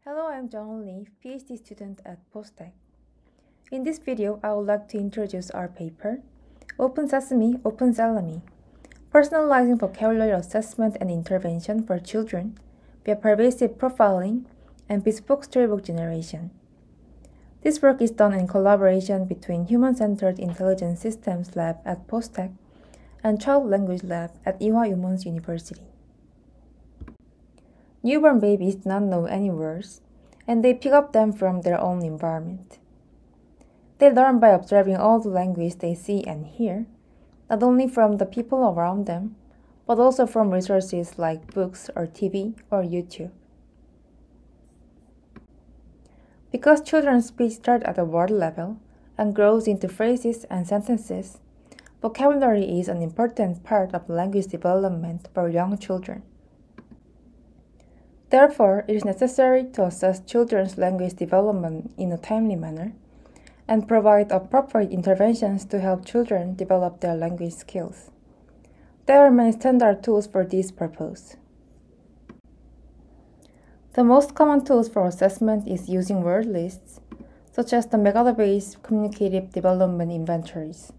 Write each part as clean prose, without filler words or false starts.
Hello, I'm Jeong, PhD student at Postech. In this video, I would like to introduce our paper, Open Sesame, Open Salami, Personalizing Vocabulary Assessment and Intervention for Children via Pervasive Profiling and Bespoke Storybook Generation. This work is done in collaboration between Human-Centered Intelligent Systems Lab at Postech and Child Language Lab at Ewha Women's University. Newborn babies do not know any words, and they pick up them from their own environment. They learn by observing all the language they see and hear, not only from the people around them, but also from resources like books or TV or YouTube. Because children's speech starts at the word level and grows into phrases and sentences, vocabulary is an important part of language development for young children. Therefore, it is necessary to assess children's language development in a timely manner and provide appropriate interventions to help children develop their language skills. There are many standard tools for this purpose. The most common tools for assessment is using word lists, such as the Megalobase Communicative Development Inventories.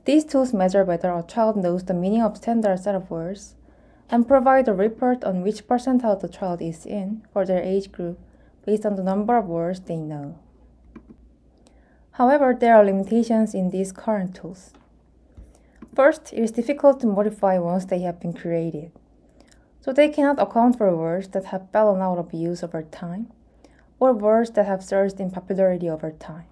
These tools measure whether a child knows the meaning of standard set of words and provide a report on which percentile the child is in for their age group based on the number of words they know. However, there are limitations in these current tools. First, it is difficult to modify once they have been created, so they cannot account for words that have fallen out of use over time or words that have surged in popularity over time.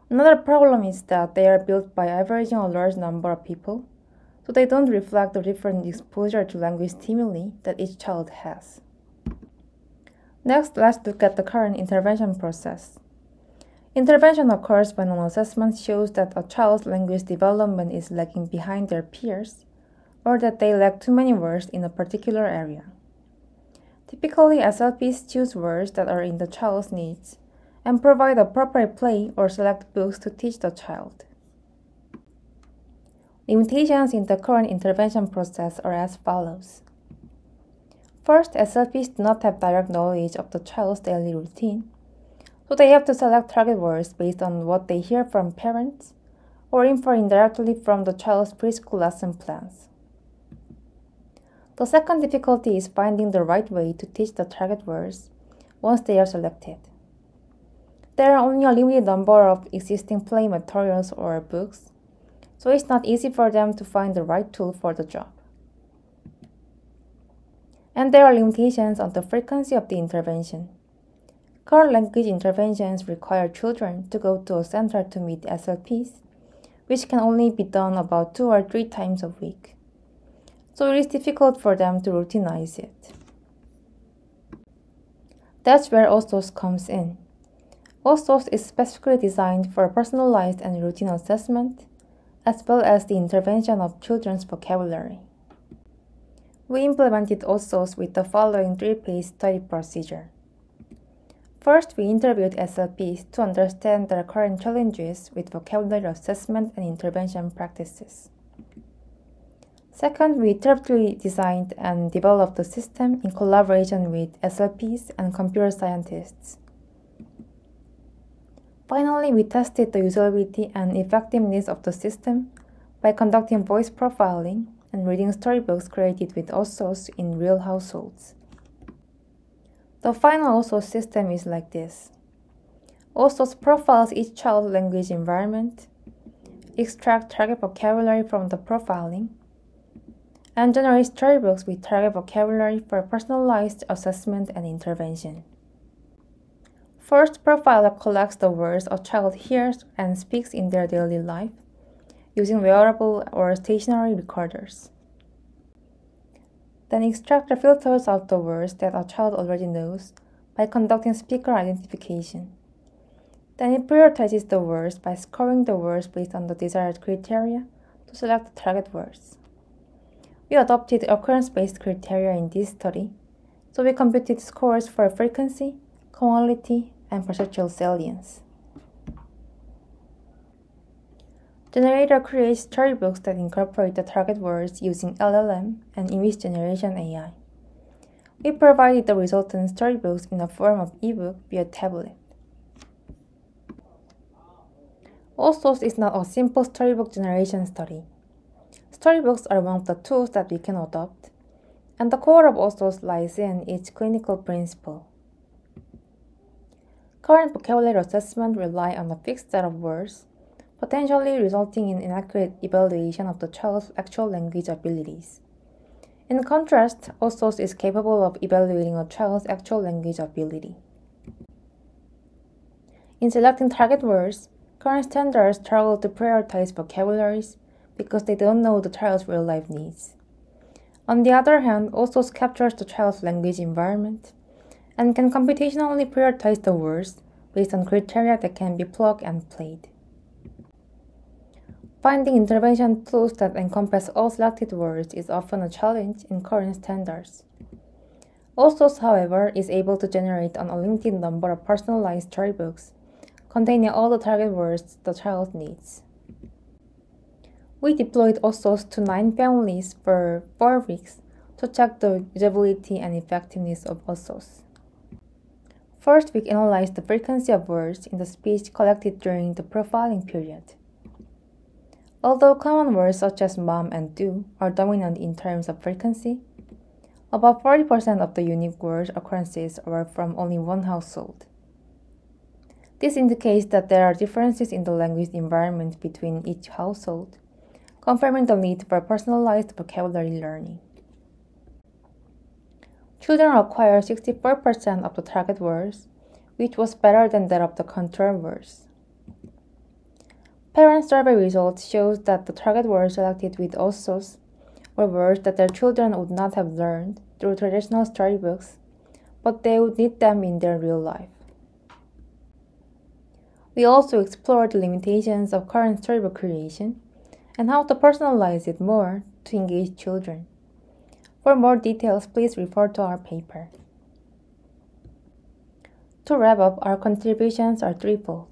Another problem is that they are built by averaging a large number of people, so they don't reflect the different exposure to language stimuli that each child has. Next, let's look at the current intervention process. Intervention occurs when an assessment shows that a child's language development is lagging behind their peers, or that they lack too many words in a particular area. Typically, SLPs choose words that are in the child's needs and provide appropriate play or select books to teach the child. Limitations in the current intervention process are as follows. First, SLPs do not have direct knowledge of the child's daily routine, so they have to select target words based on what they hear from parents or infer indirectly from the child's preschool lesson plans. The second difficulty is finding the right way to teach the target words once they are selected. There are only a limited number of existing play materials or books, so it's not easy for them to find the right tool for the job. And there are limitations on the frequency of the intervention. Current language interventions require children to go to a center to meet SLPs, which can only be done about 2 or 3 times a week. So it is difficult for them to routinize it. That's where OSOS comes in. OSOS is specifically designed for personalized and routine assessment, as well as the intervention of children's vocabulary. We implemented OSOS with the following 3-phase study procedure. First, we interviewed SLPs to understand their current challenges with vocabulary assessment and intervention practices. Second, we iteratively designed and developed the system in collaboration with SLPs and computer scientists. Finally, we tested the usability and effectiveness of the system by conducting voice profiling and reading storybooks created with OSOS in real households. The final OSOS system is like this. OSOS profiles each child's language environment, extracts target vocabulary from the profiling, and generates storybooks with target vocabulary for personalized assessment and intervention. First, Profiler collects the words a child hears and speaks in their daily life using wearable or stationary recorders. Then Extractor filters out the words that a child already knows by conducting speaker identification. Then it prioritizes the words by scoring the words based on the desired criteria to select the target words. We adopted occurrence-based criteria in this study, so we computed scores for frequency, quality, and perceptual salience. Generator creates storybooks that incorporate the target words using LLM and image generation AI. We provided the resultant storybooks in the form of ebook via tablet. OSOS is not a simple storybook generation study. Storybooks are one of the tools that we can adopt, and the core of OSOS lies in its clinical principle. Current vocabulary assessment rely on a fixed set of words, potentially resulting in inaccurate evaluation of the child's actual language abilities. In contrast, OSOS is capable of evaluating a child's actual language ability. In selecting target words, current standards struggle to prioritize vocabularies because they don't know the child's real-life needs. On the other hand, OSOS captures the child's language environment and can computationally prioritize the words based on criteria that can be plug and played. Finding intervention tools that encompass all selected words is often a challenge in current standards. OSOS, however, is able to generate an unlimited number of personalized storybooks containing all the target words the child needs. We deployed OSOS to 9 families for 4 weeks to check the usability and effectiveness of OSOS. First, we analyzed the frequency of words in the speech collected during the profiling period. Although common words such as mom and do are dominant in terms of frequency, about 40% of the unique word occurrences were from only one household. This indicates that there are differences in the language environment between each household, confirming the need for personalized vocabulary learning. Children acquire 64% of the target words, which was better than that of the control words. Parent survey results shows that the target words selected with OSOS were words that their children would not have learned through traditional storybooks, but they would need them in their real life. We also explored the limitations of current storybook creation and how to personalize it more to engage children. For more details, please refer to our paper. To wrap up, our contributions are threefold.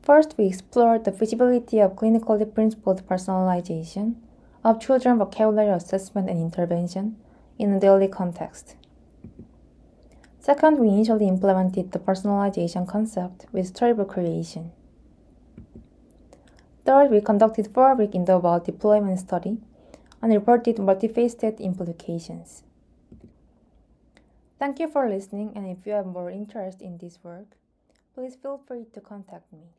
First, we explored the feasibility of clinically principled personalization of children's vocabulary assessment and intervention in a daily context. Second, we initially implemented the personalization concept with storybook creation. Third, we conducted 4-week interval deployment study and reported multifaceted implications. Thank you for listening, and if you have more interest in this work, please feel free to contact me.